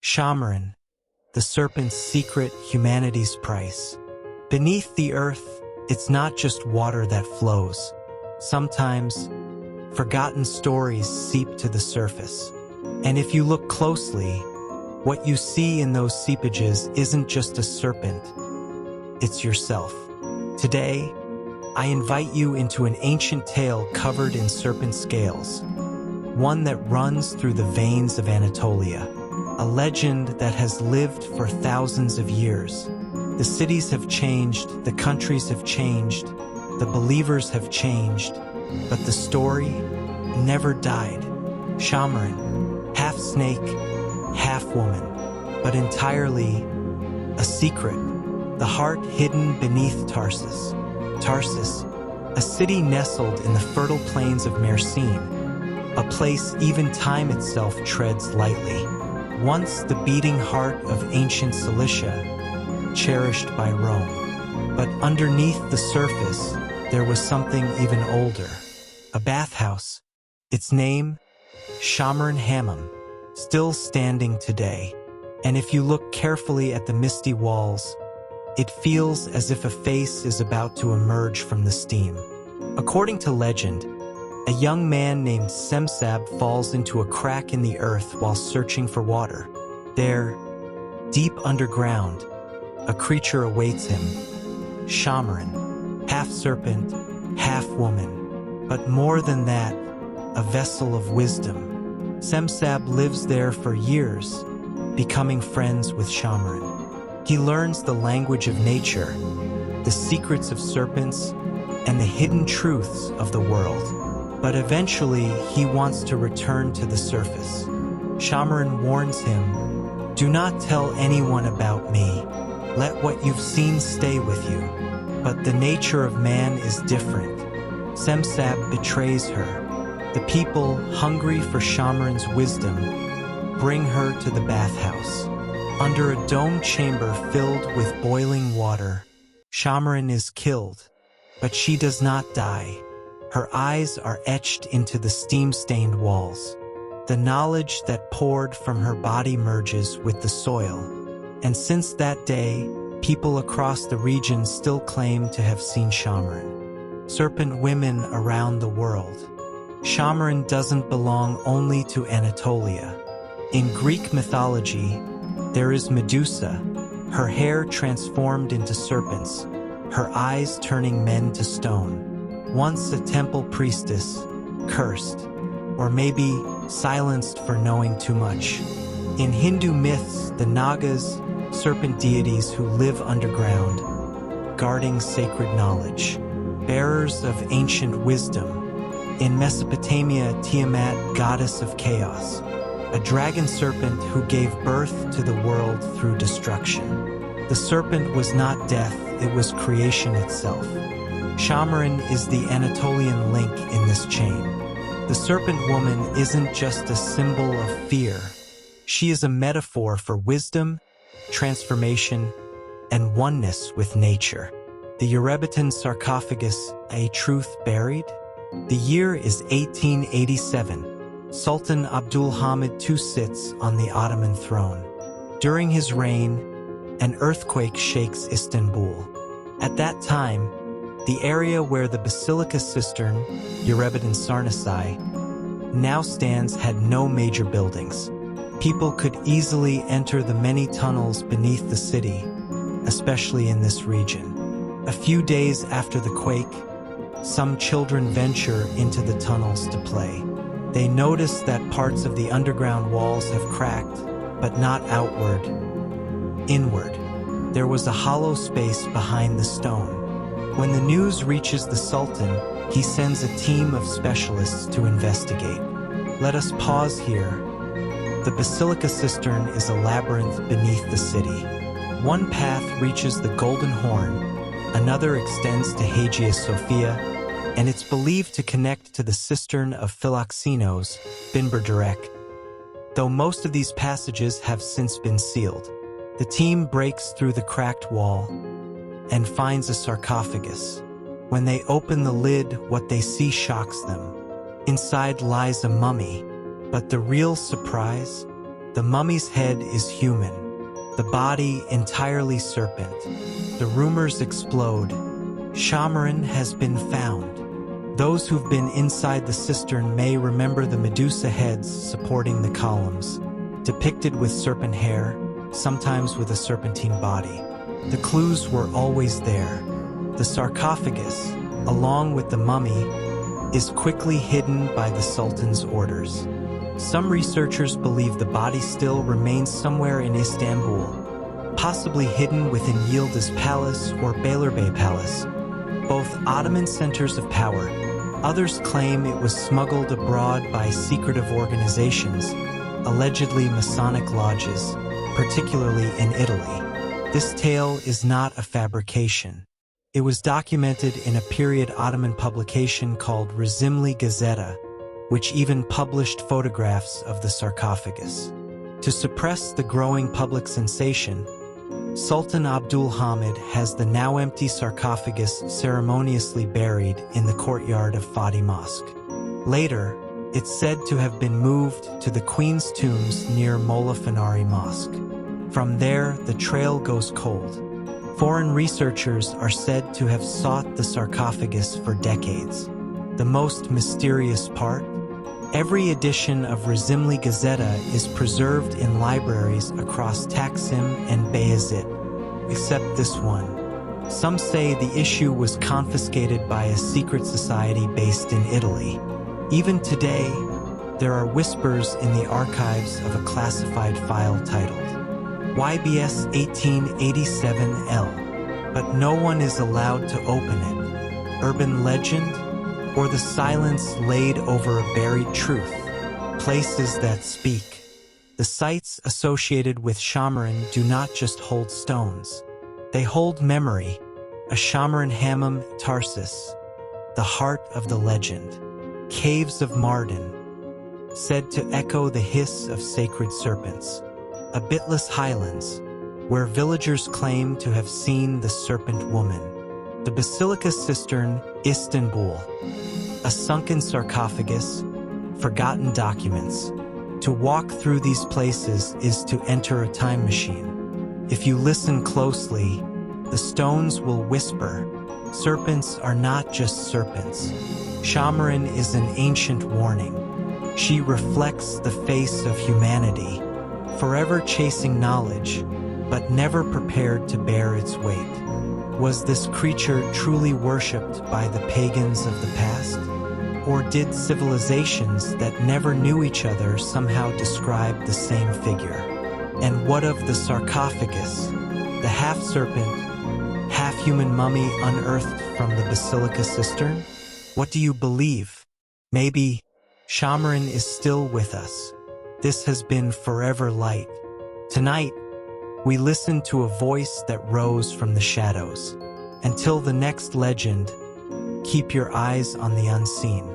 Shahmaran, the serpent's secret, humanity's price. Beneath the earth, it's not just water that flows. Sometimes, forgotten stories seep to the surface. And if you look closely, what you see in those seepages isn't just a serpent, it's yourself. Today, I invite you into an ancient tale covered in serpent scales, one that runs through the veins of Anatolia, a legend that has lived for thousands of years. The cities have changed, the countries have changed, the believers have changed, but the story never died. Shahmaran, half snake, half woman, but entirely a secret, the heart hidden beneath Tarsus. Tarsus, a city nestled in the fertile plains of Mersine, a place even time itself treads lightly. Once the beating heart of ancient Cilicia, cherished by Rome. But underneath the surface, there was something even older. A bathhouse. Its name, Shahmaran Hammam, still standing today. And if you look carefully at the misty walls, it feels as if a face is about to emerge from the steam. According to legend, a young man named Semsab falls into a crack in the earth while searching for water. There, deep underground, a creature awaits him, Shahmaran, half serpent, half woman, but more than that, a vessel of wisdom. Semsab lives there for years, becoming friends with Shahmaran. He learns the language of nature, the secrets of serpents, and the hidden truths of the world. But eventually, he wants to return to the surface. Shahmaran warns him, "Do not tell anyone about me. Let what you've seen stay with you." But the nature of man is different. Semsab betrays her. The people, hungry for Shahmaran's wisdom, bring her to the bathhouse. Under a domed chamber filled with boiling water, Shahmaran is killed, but she does not die. Her eyes are etched into the steam-stained walls. The knowledge that poured from her body merges with the soil. And since that day, people across the region still claim to have seen Shahmaran. Serpent women around the world. Shahmaran doesn't belong only to Anatolia. In Greek mythology, there is Medusa, her hair transformed into serpents, her eyes turning men to stone. Once a temple priestess, cursed, or maybe silenced for knowing too much. In Hindu myths, the Nagas, serpent deities who live underground, guarding sacred knowledge, bearers of ancient wisdom. In Mesopotamia, Tiamat, goddess of chaos, a dragon serpent who gave birth to the world through destruction. The serpent was not death, it was creation itself. Shahmaran is the Anatolian link in this chain. The serpent woman isn't just a symbol of fear. She is a metaphor for wisdom, transformation, and oneness with nature. The Yerebitan sarcophagus, a truth buried? The year is 1887. Sultan Abdülhamid II sits on the Ottoman throne. During his reign, an earthquake shakes Istanbul. At that time, the area where the Basilica Cistern, Yerebitan Sarnasai, now stands had no major buildings. People could easily enter the many tunnels beneath the city, especially in this region. A few days after the quake, some children venture into the tunnels to play. They notice that parts of the underground walls have cracked, but not outward, inward. There was a hollow space behind the stone. When the news reaches the Sultan, he sends a team of specialists to investigate. Let us pause here. The Basilica Cistern is a labyrinth beneath the city. One path reaches the Golden Horn, another extends to Hagia Sophia, and it's believed to connect to the cistern of Philoxenos, Binbir. Though most of these passages have since been sealed, the team breaks through the cracked wall and finds a sarcophagus. When they open the lid, what they see shocks them. Inside lies a mummy, but the real surprise? The mummy's head is human, the body entirely serpent. The rumors explode. Shahmaran has been found. Those who've been inside the cistern may remember the Medusa heads supporting the columns, depicted with serpent hair, sometimes with a serpentine body. The clues were always there. The sarcophagus, along with the mummy, is quickly hidden by the Sultan's orders. Some researchers believe the body still remains somewhere in Istanbul, possibly hidden within Yıldız Palace or Beylerbeyi Palace, both Ottoman centers of power. Others claim it was smuggled abroad by secretive organizations, allegedly Masonic lodges, particularly in Italy. This tale is not a fabrication. It was documented in a period Ottoman publication called Rizimli Gazeta, which even published photographs of the sarcophagus. To suppress the growing public sensation, Sultan Abdülhamid has the now empty sarcophagus ceremoniously buried in the courtyard of Fatih Mosque. Later, it's said to have been moved to the Queen's tombs near Molla Fenari Mosque. From there, the trail goes cold. Foreign researchers are said to have sought the sarcophagus for decades. The most mysterious part? Every edition of Rizimli Gazeta is preserved in libraries across Taksim and Beyazıt, except this one. Some say the issue was confiscated by a secret society based in Italy. Even today, there are whispers in the archives of a classified file titled YBS 1887L, but no one is allowed to open it. Urban legend? Or the silence laid over a buried truth? Places that speak. The sites associated with Şahmaran do not just hold stones. They hold memory. A Şahmaran Hammam, Tarsus, the heart of the legend. Caves of Mardin, said to echo the hiss of sacred serpents. A bitless highlands, where villagers claim to have seen the serpent woman. The Basilica Cistern, Istanbul. A sunken sarcophagus, forgotten documents. To walk through these places is to enter a time machine. If you listen closely, the stones will whisper. Serpents are not just serpents. Şahmaran is an ancient warning. She reflects the face of humanity, forever chasing knowledge, but never prepared to bear its weight. Was this creature truly worshipped by the pagans of the past? Or did civilizations that never knew each other somehow describe the same figure? And what of the sarcophagus, the half-serpent, half-human mummy unearthed from the Basilica Cistern? What do you believe? Maybe Şahmaran is still with us. This has been ForeverLight. Tonight, we listen to a voice that rose from the shadows. Until the next legend, keep your eyes on the unseen.